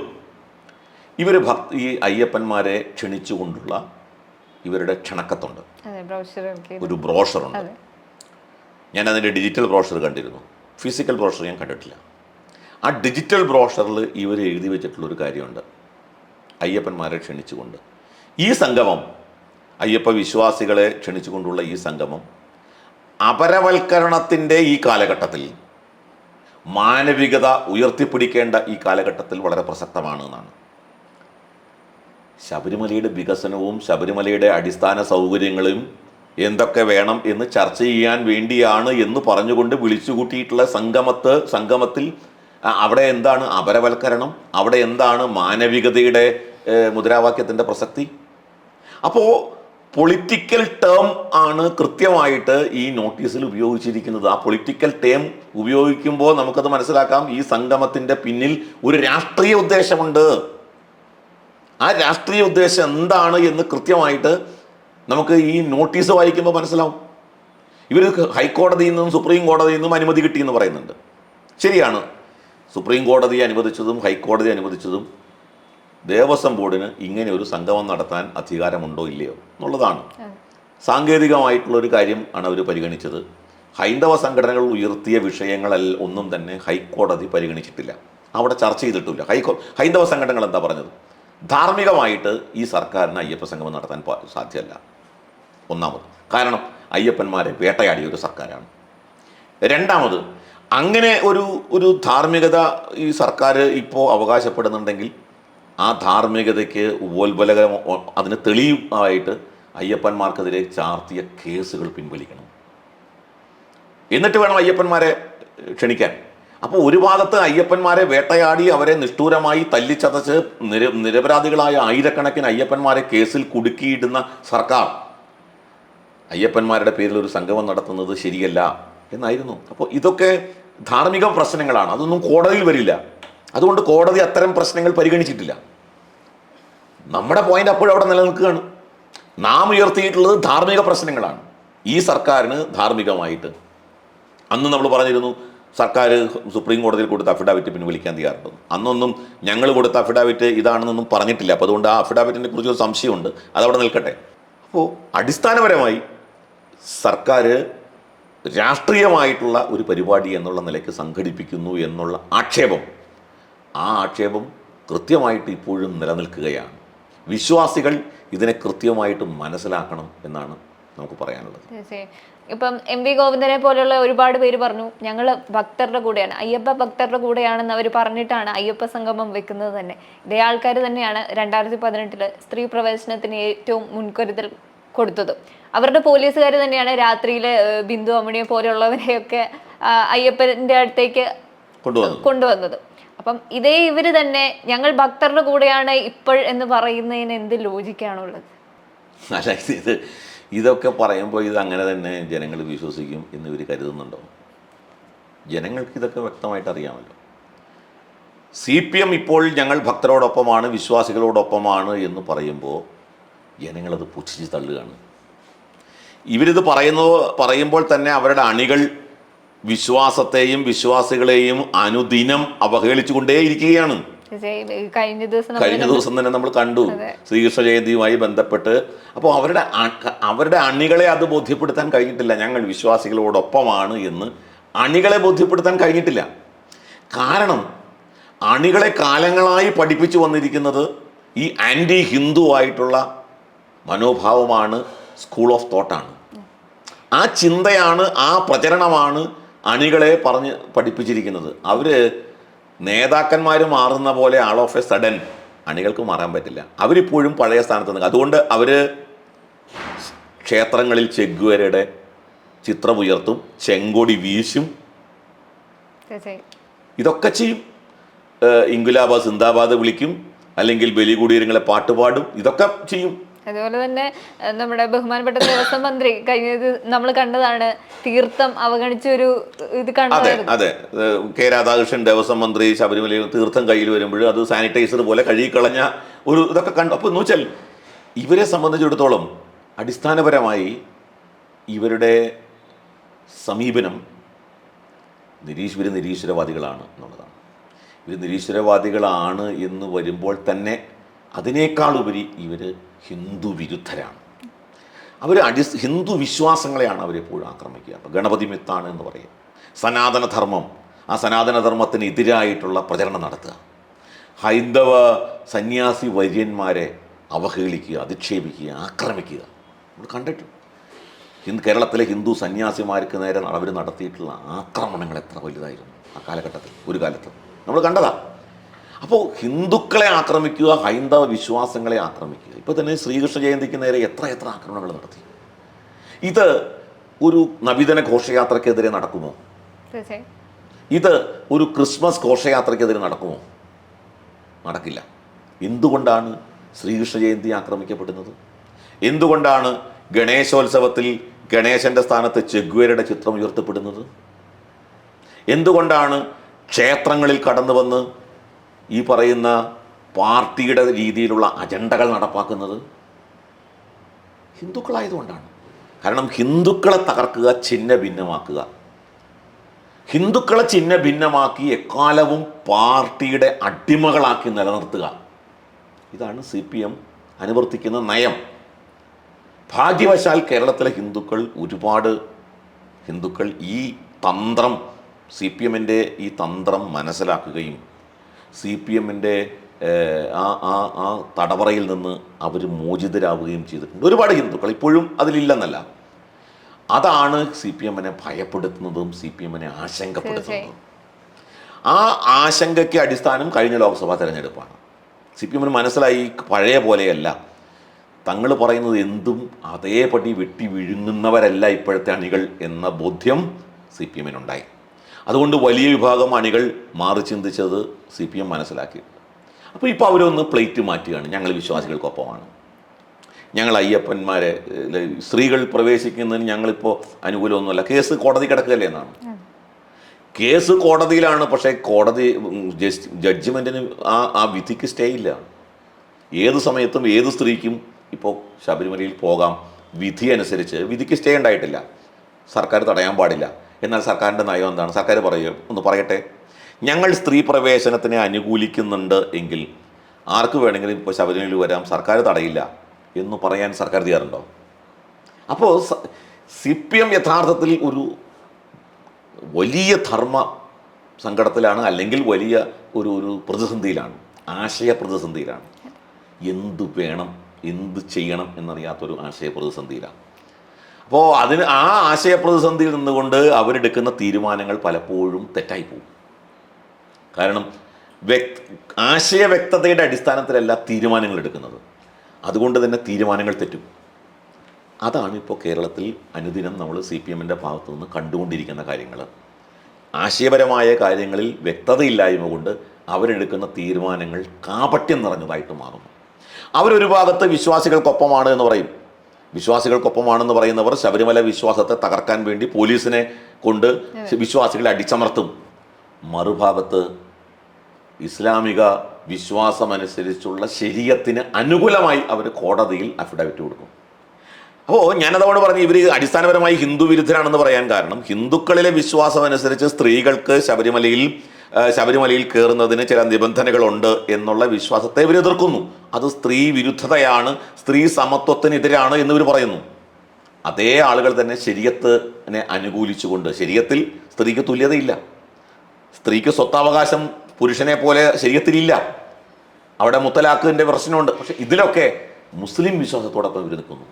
ഈ അയ്യപ്പന്മാരെ ക്ഷണിച്ചുകൊണ്ടുള്ള ഇവരുടെ ക്ഷണക്കത്തുണ്ട്. ഒരു ബ്രോഷറുണ്ട്. ഞാൻ അതിൻ്റെ ഡിജിറ്റൽ ബ്രോഷർ കണ്ടിരുന്നു, ഫിസിക്കൽ ബ്രോഷർ ഞാൻ കണ്ടിട്ടില്ല. ആ ഡിജിറ്റൽ ബ്രോഷറിൽ ഇവർ എഴുതി വെച്ചിട്ടുള്ളൊരു കാര്യമുണ്ട്. അയ്യപ്പന്മാരെ ക്ഷണിച്ചുകൊണ്ട് ഈ സംഗമം, അയ്യപ്പ വിശ്വാസികളെ ക്ഷണിച്ചുകൊണ്ടുള്ള ഈ സംഗമം അപരവൽക്കരണത്തിൻ്റെ ഈ കാലഘട്ടത്തിൽ മാനവികത ഉയർത്തിപ്പിടിക്കേണ്ട ഈ കാലഘട്ടത്തിൽ വളരെ പ്രസക്തമാണ് എന്നാണ്. ശബരിമലയുടെ വികസനവും ശബരിമലയുടെ അടിസ്ഥാന സൗകര്യങ്ങളും എന്തൊക്കെ വേണം എന്ന് ചർച്ച ചെയ്യാൻ വേണ്ടിയാണ് എന്ന് പറഞ്ഞുകൊണ്ട് വിളിച്ചുകൂട്ടിയിട്ടുള്ള സംഗമത്തിൽ അവിടെ എന്താണ് അപരവൽക്കരണം, അവിടെ എന്താണ് മാനവികതയുടെ മുദ്രാവാക്യത്തിൻ്റെ പ്രസക്തി? അപ്പോൾ പൊളിറ്റിക്കൽ ടേം ആണ് കൃത്യമായിട്ട് ഈ നോട്ടീസിൽ ഉപയോഗിച്ചിരിക്കുന്നത്. ആ പൊളിറ്റിക്കൽ ടേം ഉപയോഗിക്കുമ്പോൾ നമുക്കത് മനസ്സിലാക്കാം, ഈ സംഗമത്തിൻ്റെ പിന്നിൽ ഒരു രാഷ്ട്രീയ ഉദ്ദേശമുണ്ട്. ആ രാഷ്ട്രീയ ഉദ്ദേശം എന്താണ് എന്ന് കൃത്യമായിട്ട് നമുക്ക് ഈ നോട്ടീസ് വായിക്കുമ്പോൾ മനസ്സിലാവും. ഇവർ ഹൈക്കോടതിയിൽ നിന്നും സുപ്രീം കോടതിയിൽ നിന്നും അനുമതി കിട്ടിയെന്ന് പറയുന്നുണ്ട്. ശരിയാണ്, സുപ്രീം കോടതി അനുവദിച്ചതും ഹൈക്കോടതി അനുവദിച്ചതും ദേവസ്വം ബോർഡിന് ഇങ്ങനെ ഒരു സംഗമം നടത്താൻ അധികാരമുണ്ടോ ഇല്ലയോ എന്നുള്ളതാണ്. സാങ്കേതികമായിട്ടുള്ളൊരു കാര്യം ആണ് അവർ പരിഗണിച്ചത്. ഹൈന്ദവ സംഘടനകൾ ഉയർത്തിയ വിഷയങ്ങളെല്ലാം ഒന്നും തന്നെ ഹൈക്കോടതി പരിഗണിച്ചിട്ടില്ല, അവിടെ ചർച്ച ചെയ്തിട്ടില്ല. ഹൈന്ദവ സംഘടനകൾ എന്താ പറഞ്ഞത്? ധാർമ്മികമായിട്ട് ഈ സർക്കാരിന് അയ്യപ്പ സംഗമം നടത്താൻ സാധ്യമല്ല. ഒന്നാമത് കാരണം അയ്യപ്പന്മാരെ വേട്ടയാടിയ ഒരു സർക്കാരാണ്. രണ്ടാമത് അങ്ങനെ ഒരു ധാർമ്മികത ഈ സർക്കാർ ഇപ്പോൾ അവകാശപ്പെടുന്നുണ്ടെങ്കിൽ ആ ധാർമ്മികതയ്ക്ക് ഉപോത്ബലകം, അതിന് തെളിവായിട്ട് അയ്യപ്പന്മാർക്കെതിരെ ചാർത്തിയ കേസുകൾ പിൻവലിക്കണം. എന്നിട്ട് വേണം അയ്യപ്പന്മാരെ ക്ഷണിക്കാൻ. അപ്പോൾ ഒരു ഭാഗത്ത് അയ്യപ്പന്മാരെ വേട്ടയാടി അവരെ നിഷ്ഠൂരമായി തല്ലിച്ചതച്ച് നിരപരാധികളായ ആയിരക്കണക്കിന് അയ്യപ്പന്മാരെ കേസിൽ കുടുക്കിയിടുന്ന സർക്കാർ അയ്യപ്പന്മാരുടെ പേരിൽ ഒരു സംഗമം നടത്തുന്നത് ശരിയല്ല എന്നായിരുന്നു. അപ്പോൾ ഇതൊക്കെ ധാർമ്മിക പ്രശ്നങ്ങളാണ്, അതൊന്നും കോടതിയിൽ വരില്ല. അതുകൊണ്ട് കോടതി അത്തരം പ്രശ്നങ്ങൾ പരിഗണിച്ചിട്ടില്ല. നമ്മുടെ പോയിന്റ് അപ്പോഴും അവിടെ നിലനിൽക്കുകയാണ്. നാം ഉയർത്തിയിട്ടുള്ളത് ധാർമ്മിക പ്രശ്നങ്ങളാണ്. ഈ സർക്കാരിന് ധാർമ്മികമായിട്ട് അന്ന് നമ്മൾ പറഞ്ഞിരുന്നു, സർക്കാർ സുപ്രീം കോടതിയിൽ കൊടുത്ത അഫിഡാവിറ്റ് പിൻവലിക്കാൻ തയ്യാറുണ്ടെന്ന്. അന്നൊന്നും ഞങ്ങൾ കൊടുത്ത അഫിഡാവിറ്റ് ഇതാണെന്നൊന്നും പറഞ്ഞിട്ടില്ല. അപ്പോൾ അതുകൊണ്ട് ആ അഫിഡാവിറ്റിനെ കുറിച്ചൊരു സംശയമുണ്ട്, അതവിടെ നിൽക്കട്ടെ. അപ്പോൾ അടിസ്ഥാനപരമായി സർക്കാർ രാഷ്ട്രീയമായിട്ടുള്ള ഒരു പരിപാടി എന്നുള്ള നിലയ്ക്ക് സംഘടിപ്പിക്കുന്നു എന്നുള്ള ആക്ഷേപം, ആ ആക്ഷേപം കൃത്യമായിട്ട് ഇപ്പോഴും നിലനിൽക്കുകയാണ്. വിശ്വാസികൾ ഇതിനെ കൃത്യമായിട്ട് മനസ്സിലാക്കണം എന്നാണ് നമുക്ക് പറയാനുള്ളത്. ഇപ്പം MV ഗോവിന്ദനെ പോലുള്ള ഒരുപാട് പേര് പറഞ്ഞു ഞങ്ങൾ ഭക്തരുടെ കൂടെയാണ്, അയ്യപ്പ ഭക്തരുടെ കൂടെയാണെന്ന് അവർ പറഞ്ഞിട്ടാണ് അയ്യപ്പ സംഗമം വെക്കുന്നത് തന്നെ. ഇതേ ആൾക്കാർ തന്നെയാണ് 2018 സ്ത്രീ പ്രവേശനത്തിന് ഏറ്റവും മുൻകരുതൽ കൊടുത്തത്. അവരുടെ പോലീസുകാർ തന്നെയാണ് രാത്രിയിൽ ബിന്ദു അമ്മണിയെ പോലെയുള്ളവരെയൊക്കെ അയ്യപ്പൻ്റെ അടുത്തേക്ക് കൊണ്ടുവന്നത്. അപ്പം ഇതേ ഇവർ തന്നെ ഞങ്ങൾ ഭക്തരുടെ കൂടെയാണ് ഇപ്പോൾ എന്ന് പറയുന്നതിന് എന്ത് ലോജിക്കാണുള്ളത്? അല്ല, ഇതൊക്കെ പറയുമ്പോൾ ഇത് അങ്ങനെ തന്നെ ജനങ്ങൾ വിശ്വസിക്കും എന്ന് ഇവർ കരുതുന്നുണ്ടോ? ജനങ്ങൾക്ക് ഇതൊക്കെ വ്യക്തമായിട്ട് അറിയാമല്ലോ. CPM ഇപ്പോൾ ഞങ്ങൾ ഭക്തരോടൊപ്പമാണ്, വിശ്വാസികളോടൊപ്പമാണ് എന്ന് പറയുമ്പോൾ ജനങ്ങളത് പുച്ഛിച്ച് തള്ളുകയാണ്. ഇവരിത് പറയുമ്പോൾ തന്നെ അവരുടെ അണികൾ വിശ്വാസത്തെയും വിശ്വാസികളെയും അനുദിനം അവഹേളിച്ചുകൊണ്ടേയിരിക്കുകയാണ്. കഴിഞ്ഞ ദിവസം തന്നെ നമ്മൾ കണ്ടു ശ്രീകൃഷ്ണ ജയന്തിയുമായി ബന്ധപ്പെട്ട്. അപ്പോൾ അവരുടെ അണികളെ അത് ബോധ്യപ്പെടുത്താൻ കഴിഞ്ഞിട്ടില്ല. ഞങ്ങൾ വിശ്വാസികളോടൊപ്പമാണ് എന്ന് അണികളെ ബോധ്യപ്പെടുത്താൻ കഴിഞ്ഞിട്ടില്ല. കാരണം അണികളെ കാലങ്ങളായി പഠിപ്പിച്ചു വന്നിരിക്കുന്നത് ഈ ആൻറ്റി ഹിന്ദു ആയിട്ടുള്ള മനോഭാവമാണ്, സ്കൂൾ ഓഫ് തോട്ടാണ്. ആ ചിന്തയാണ്, ആ പ്രചരണമാണ് അണികളെ പറഞ്ഞ് പഠിപ്പിച്ചിരിക്കുന്നത്. അവർ നേതാക്കന്മാർ മാറുന്ന പോലെ ആൾ ഓഫ് എ സഡൻ അണികൾക്ക് മാറാൻ പറ്റില്ല. അവരിപ്പോഴും പഴയ സ്ഥാനത്ത് നിൽക്കുക. അതുകൊണ്ട് അവർ ക്ഷേത്രങ്ങളിൽ ചെഗ്വേരയുടെ ചിത്രം ഉയർത്തും, ചെങ്കൊടി വീശും, ഇതൊക്കെ ചെയ്യും. ഇൻകുലാബ് സിന്ദാബാദ് വിളിക്കും, അല്ലെങ്കിൽ ബലികുടീരങ്ങളെ പാട്ടുപാടും, ഇതൊക്കെ ചെയ്യും. അതുപോലെ തന്നെ നമ്മുടെ ബഹുമാനപ്പെട്ട ദേവസ്വം മന്ത്രി കഴിഞ്ഞത് നമ്മൾ കണ്ടതാണ്, തീർത്ഥം അവഗണിച്ചൊരു ഇത് കണ്ടതായിരുന്നു. അതെ, കെ രാധാകൃഷ്ണൻ ദേവസ്വം മന്ത്രി ശബരിമലയിൽ തീർത്ഥം കയ്യിൽ വരുമ്പോഴും അത് സാനിറ്റൈസർ പോലെ കഴുകിക്കളഞ്ഞ ഒരു ഇതൊക്കെ കണ്ടു. അപ്പോൾ എന്ന് വെച്ചാൽ ഇവരെ സംബന്ധിച്ചിടത്തോളം അടിസ്ഥാനപരമായി ഇവരുടെ സമീപനം ഇവർ നിരീശ്വരവാദികളാണ് എന്നുള്ളതാണ്. ഇവർ നിരീശ്വരവാദികളാണ് എന്ന് വരുമ്പോൾ തന്നെ അതിനേക്കാളുപരി ഇവർ ഹിന്ദു വിരുദ്ധരാണ്. അവർ ഹിന്ദു വിശ്വാസങ്ങളെയാണ് അവരെപ്പോഴും ആക്രമിക്കുക. അപ്പോൾ ഗണപതി മിത്താണ് എന്ന് പറയും. സനാതനധർമ്മം, ആ സനാതനധർമ്മത്തിന് എതിരായിട്ടുള്ള പ്രചരണം നടത്തുക, ഹൈന്ദവ സന്യാസി വര്യന്മാരെ അവഹേളിക്കുക, അധിക്ഷേപിക്കുക, ആക്രമിക്കുക. നമ്മൾ കണ്ടിട്ടുണ്ട് കേരളത്തിലെ ഹിന്ദു സന്യാസിമാർക്ക് നേരെ അവർ നടത്തിയിട്ടുള്ള ആക്രമണങ്ങൾ എത്ര വലുതായിരുന്നു. ആ കാലഘട്ടത്തിൽ, ഒരു കാലത്ത് നമ്മൾ കണ്ടതാ. അപ്പോൾ ഹിന്ദുക്കളെ ആക്രമിക്കുക, ഹൈന്ദവ വിശ്വാസങ്ങളെ ആക്രമിക്കുക. ഇപ്പോൾ തന്നെ ശ്രീകൃഷ്ണ ജയന്തിക്ക് നേരെ എത്ര ആക്രമണങ്ങൾ നടത്തി. ഇത് ഒരു നബിദിന ഘോഷയാത്രയ്ക്കെതിരെ നടക്കുമോ? ഇത് ഒരു ക്രിസ്മസ് ഘോഷയാത്രയ്ക്കെതിരെ നടക്കുമോ? നടക്കില്ല. എന്തുകൊണ്ടാണ് ശ്രീകൃഷ്ണ ജയന്തി ആക്രമിക്കപ്പെടുന്നത്? എന്തുകൊണ്ടാണ് ഗണേശോത്സവത്തിൽ ഗണേശന്റെ സ്ഥാനത്ത് ചെഗ്വേരയുടെ ചിത്രം ഉയർത്തപ്പെടുന്നത്? എന്തുകൊണ്ടാണ് ക്ഷേത്രങ്ങളിൽ കടന്നു വന്ന് ഈ പറയുന്ന പാർട്ടിയുടെ രീതിയിലുള്ള അജണ്ടകൾ നടപ്പാക്കുന്നത്? ഹിന്ദുക്കളായതുകൊണ്ടാണ്. കാരണം ഹിന്ദുക്കളെ തകർക്കുക, ഛിന്ന ഭിന്നമാക്കുക. ഹിന്ദുക്കളെ ഛിന്ന ഭിന്നമാക്കി എക്കാലവും പാർട്ടിയുടെ അടിമകളാക്കി നിലനിർത്തുക. ഇതാണ് CPM അനുവർത്തിക്കുന്ന നയം. ഭാഗ്യവശാൽ കേരളത്തിലെ ഒരുപാട് ഹിന്ദുക്കൾ ഈ തന്ത്രം, CPMൻ്റെ ഈ തന്ത്രം മനസ്സിലാക്കുകയും CPMൻ്റെ ആ തടവറയിൽ നിന്ന് അവർ മോചിതരാവുകയും ചെയ്തിട്ടുണ്ട്. ഒരുപാട് ഹിന്ദുക്കൾ ഇപ്പോഴും അതിലില്ലെന്നല്ല. അതാണ് CPMനെ ഭയപ്പെടുത്തുന്നതും CPMനെ ആശങ്കപ്പെടുത്തുന്നതും. ആ ആശങ്കയ്ക്ക് അടിസ്ഥാനം കഴിഞ്ഞ ലോക്സഭാ തെരഞ്ഞെടുപ്പാണ്. CPMന് മനസ്സിലായി പഴയ പോലെയല്ല, തങ്ങൾ പറയുന്നത് എന്തും അതേപടി വെട്ടി വിഴുങ്ങുന്നവരല്ല ഇപ്പോഴത്തെ അണികൾ എന്ന ബോധ്യം CPMനുണ്ടായി. അതുകൊണ്ട് വലിയ വിഭാഗം അണികൾ മാറി ചിന്തിച്ചത് CPM മനസ്സിലാക്കി. അപ്പോൾ ഇപ്പോൾ അവരൊന്ന് പ്ലേറ്റ് മാറ്റുകയാണ്. ഞങ്ങൾ വിശ്വാസികൾക്കൊപ്പമാണ്, ഞങ്ങൾ അയ്യപ്പന്മാരെ, സ്ത്രീകൾ പ്രവേശിക്കുന്നതിന് ഞങ്ങളിപ്പോൾ അനുകൂലമൊന്നുമല്ല, കേസ് കോടതി കിടക്കുകയല്ലേ എന്നാണ്. കേസ് കോടതിയിലാണ്, പക്ഷേ കോടതി ജഡ്ജ്മെൻറ്റിന് ആ വിധിക്ക് സ്റ്റേ ഇല്ല. ഏത് സമയത്തും ഏത് സ്ത്രീക്കും ഇപ്പോൾ ശബരിമലയിൽ പോകാം. വിധി അനുസരിച്ച് വിധിക്ക് സ്റ്റേ ഉണ്ടായിട്ടില്ല, സർക്കാർ തടയാൻ പാടില്ല. എന്നാൽ സർക്കാരിൻ്റെ നയം എന്താണ്? സർക്കാർ ഒന്ന് പറയട്ടെ, ഞങ്ങൾ സ്ത്രീ പ്രവേശനത്തിനെ അനുകൂലിക്കുന്നുണ്ട് എങ്കിൽ ആർക്ക് വേണമെങ്കിലും ഇപ്പോൾ ശബരിമലയിൽ വരാം, സർക്കാർ തടയില്ല എന്ന് പറയാൻ സർക്കാർ തയ്യാറുണ്ടോ? അപ്പോൾ CPM യഥാർത്ഥത്തിൽ ഒരു വലിയ ധർമ്മ സങ്കടത്തിലാണ്, അല്ലെങ്കിൽ വലിയ ഒരു പ്രതിസന്ധിയിലാണ്, ആശയ പ്രതിസന്ധിയിലാണ്. എന്ത് വേണം, എന്ത് ചെയ്യണം എന്നറിയാത്തൊരു ആശയ പ്രതിസന്ധിയിലാണ്. അപ്പോൾ ആ ആശയ പ്രതിസന്ധിയിൽ നിന്നുകൊണ്ട് അവരെടുക്കുന്ന തീരുമാനങ്ങൾ പലപ്പോഴും തെറ്റായി പോകും. കാരണം ആശയ വ്യക്തതയുടെ അടിസ്ഥാനത്തിലല്ല തീരുമാനങ്ങൾ എടുക്കുന്നത്. അതുകൊണ്ട് തന്നെ തീരുമാനങ്ങൾ തെറ്റും. അതാണ് ഇപ്പോൾ കേരളത്തിൽ അനുദിനം നമ്മൾ CPMൻ്റെ ഭാഗത്തു നിന്ന് കണ്ടുകൊണ്ടിരിക്കുന്ന കാര്യങ്ങൾ. ആശയപരമായ കാര്യങ്ങളിൽ വ്യക്തതയില്ലായ്മ കൊണ്ട് അവരെടുക്കുന്ന തീരുമാനങ്ങൾ കാപട്യം നിറഞ്ഞതായിട്ട് മാറുന്നു. അവരൊരു ഭാഗത്ത് വിശ്വാസികൾക്കൊപ്പമാണ് എന്ന് പറയും. വിശ്വാസികൾക്കൊപ്പമാണെന്ന് പറയുന്നവർ ശബരിമല വിശ്വാസത്തെ തകർക്കാൻ വേണ്ടി പോലീസിനെ കൊണ്ട് വിശ്വാസികളെ അടിച്ചമർത്തും. മറുഭാഗത്ത് ഇസ്ലാമിക വിശ്വാസമനുസരിച്ചുള്ള ശരീഅത്തിന് അനുകൂലമായി അവർ കോടതിയിൽ അഫിഡവിറ്റ് കൊടുക്കും. അപ്പോൾ ഞാനതോട് പറഞ്ഞ് ഇവർ അടിസ്ഥാനപരമായി ഹിന്ദു വിരുദ്ധരാണെന്ന് പറയാൻ കാരണം, ഹിന്ദുക്കളിലെ വിശ്വാസമനുസരിച്ച് സ്ത്രീകൾക്ക് ശബരിമലയിൽ കയറുന്നതിന് ചില നിബന്ധനകളുണ്ട് എന്നുള്ള വിശ്വാസത്തെ ഇവർ എതിർക്കുന്നു. അത് സ്ത്രീ വിരുദ്ധതയാണ്, സ്ത്രീ സമത്വത്തിനെതിരാണ് എന്നിവർ പറയുന്നു. അതേ ആളുകൾ തന്നെ ശരീഅത്തിനെ അനുകൂലിച്ചുകൊണ്ട്, ശരീഅത്തിൽ സ്ത്രീക്ക് തുല്യതയില്ല, സ്ത്രീക്ക് സ്വത്താവകാശം പുരുഷനെ പോലെ ശരീഅത്തിലില്ല, അവിടെ മുത്തലാഖിൻ്റെ പ്രശ്നമുണ്ട്. പക്ഷെ ഇതിലൊക്കെ മുസ്ലിം വിശ്വാസത്തോടൊപ്പം ഇവർ നിൽക്കുന്നു.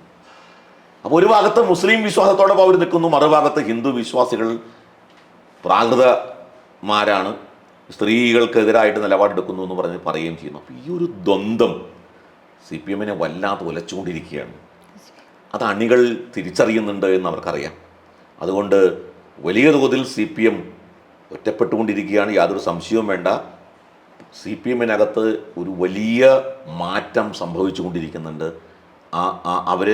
അപ്പോൾ ഒരു ഭാഗത്ത് മുസ്ലിം വിശ്വാസത്തോടൊപ്പം അവർ നിൽക്കുന്നു, മറുഭാഗത്ത് ഹിന്ദു വിശ്വാസികൾ പ്രാകൃതന്മാരാണ്, സ്ത്രീകൾക്കെതിരായിട്ട് നിലപാടെടുക്കുന്നു എന്ന് പറയുകയും ചെയ്യുന്നു. അപ്പോൾ ഈ ഒരു ദ്വന്ദ്ം CPMനെ വല്ലാതെ ഉലച്ചുകൊണ്ടിരിക്കുകയാണ്. അത് അണികൾ തിരിച്ചറിയുന്നുണ്ട് എന്ന് അവർക്കറിയാം. അതുകൊണ്ട് വലിയ തോതിൽ CPM ഒറ്റപ്പെട്ടുകൊണ്ടിരിക്കുകയാണ്. യാതൊരു സംശയവും വേണ്ട. CPMനകത്ത് ഒരു വലിയ മാറ്റം സംഭവിച്ചുകൊണ്ടിരിക്കുന്നുണ്ട്. അവർ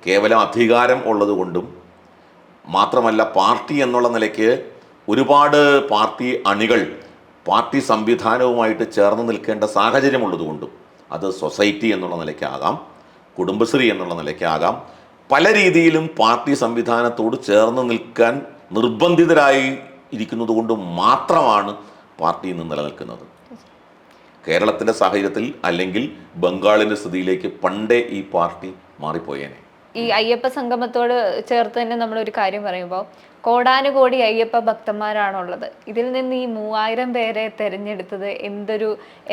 കേവലം അധികാരം ഉള്ളതുകൊണ്ടും മാത്രമല്ല, പാർട്ടി എന്നുള്ള നിലയ്ക്ക് ഒരുപാട് പാർട്ടി അണികൾ പാർട്ടി സംവിധാനവുമായിട്ട് ചേർന്ന് നിൽക്കേണ്ട സാഹചര്യമുള്ളതുകൊണ്ടും, അത് സൊസൈറ്റി എന്നുള്ള നിലയ്ക്കാകാം, കുടുംബശ്രീ എന്നുള്ള നിലയ്ക്കാകാം, പല രീതിയിലും പാർട്ടി സംവിധാനത്തോട് ചേർന്ന് നിൽക്കാൻ നിർബന്ധിതരായി ഇരിക്കുന്നത് കൊണ്ട് മാത്രമാണ് പാർട്ടി ഇന്ന് നിലനിൽക്കുന്നത്. കേരളത്തിൻ്റെ സാഹചര്യത്തിൽ അല്ലെങ്കിൽ ബംഗാളിൻ്റെ സ്ഥിതിയിലേക്ക് പണ്ടേ ഈ പാർട്ടി മാറിപ്പോയേനെ. ഈ അയ്യപ്പ സംഗമത്തോട് ചേർത്ത് തന്നെ നമ്മളൊരു കാര്യം പറയുമ്പോൾ, കോടാനുകോടി അയ്യപ്പ ഭക്തന്മാരാണുള്ളത്. ഇതിൽ നിന്ന് ഈ 3000 പേരെ തെരഞ്ഞെടുത്തത്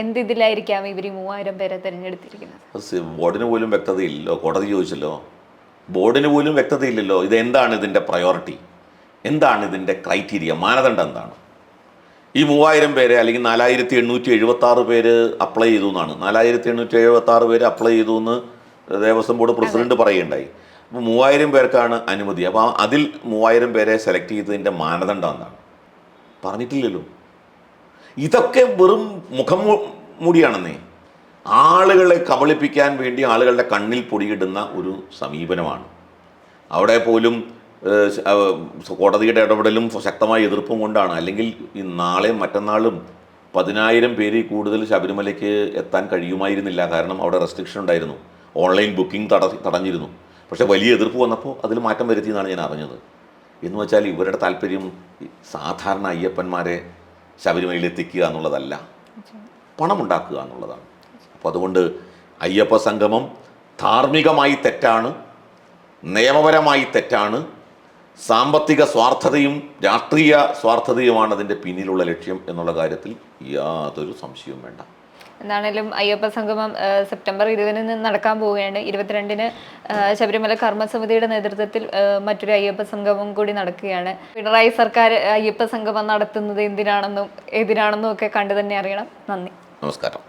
എന്തിലായിരിക്കാം ഇവർ ഈ 3000 പേരെ തെരഞ്ഞെടുത്തിരിക്കുന്നത്? ബോർഡിന് പോലും വ്യക്തതയില്ലല്ലോ. കോടതി ചോദിച്ചല്ലോ, ബോർഡിന് പോലും വ്യക്തതയില്ലല്ലോ. ഇതെന്താണ് ഇതിൻ്റെ പ്രയോറിറ്റി, എന്താണ് ഇതിൻ്റെ ക്രൈറ്റീരിയ, മാനദണ്ഡം എന്താണ്? ഈ 3000 പേരെ അല്ലെങ്കിൽ 4876 പേര് അപ്ലൈ ചെയ്തു എന്നാണ്. 4876 പേര് അപ്ലൈ ചെയ്തു എന്ന് ദേവസ്വം ബോർഡ് പ്രസിഡന്റ് പറയുകയുണ്ടായി. അപ്പോൾ 3000 പേർക്കാണ് അനുമതി. അപ്പോൾ അതിൽ 3000 പേരെ സെലക്ട് ചെയ്തതിൻ്റെ മാനദണ്ഡം എന്താണ് പറഞ്ഞിട്ടില്ലല്ലോ. ഇതൊക്കെ വെറും മുഖം മൂടിയാണെന്നേ. ആളുകളെ കബളിപ്പിക്കാൻ വേണ്ടി ആളുകളുടെ കണ്ണിൽ പൊടിയിടുന്ന ഒരു സമീപനമാണ്. അവിടെ പോലും കോടതിയുടെ ഇടപെടലും ശക്തമായ എതിർപ്പും കൊണ്ടാണ്. അല്ലെങ്കിൽ ഈ നാളെയും മറ്റന്നാളും 10,000 പേരിൽ കൂടുതൽ ശബരിമലയ്ക്ക് എത്താൻ കഴിയുമായിരുന്നില്ല. കാരണം അവിടെ റെസ്ട്രിക്ഷൻ ഉണ്ടായിരുന്നു, ഓൺലൈൻ ബുക്കിംഗ് തടഞ്ഞിരുന്നു. പക്ഷേ വലിയ എതിർപ്പ് വന്നപ്പോൾ അതിൽ മാറ്റം വരുത്തിയെന്നാണ് ഞാൻ അറിഞ്ഞത്. എന്ന് വെച്ചാൽ ഇവരുടെ താല്പര്യം സാധാരണ അയ്യപ്പന്മാരെ ശബരിമലയിൽ എത്തിക്കുക എന്നുള്ളതല്ല, പണമുണ്ടാക്കുക എന്നുള്ളതാണ്. അപ്പോൾ അതുകൊണ്ട് അയ്യപ്പ സംഗമം ധാർമ്മികമായി തെറ്റാണ്, നിയമപരമായി തെറ്റാണ്, സാമ്പത്തിക സ്വാർത്ഥതയും രാഷ്ട്രീയ സ്വാർത്ഥതയുമാണ് അതിൻ്റെ പിന്നിലുള്ള ലക്ഷ്യം എന്നുള്ള കാര്യത്തിൽ യാതൊരു സംശയവും വേണ്ട. എന്താണേലും അയ്യപ്പ സംഗമം സെപ്റ്റംബർ 20 നടക്കാൻ പോവുകയാണ്. 22 ശബരിമല കർമ്മസമിതിയുടെ നേതൃത്വത്തിൽ മറ്റൊരു അയ്യപ്പ സംഗമം കൂടി നടക്കുകയാണ്. പിണറായി സർക്കാർ അയ്യപ്പ സംഗമം നടത്തുന്നത് എന്തിനാണെന്നും ഏതിനാണെന്നും ഒക്കെ കണ്ടു തന്നെ അറിയണം. നന്ദി, നമസ്കാരം.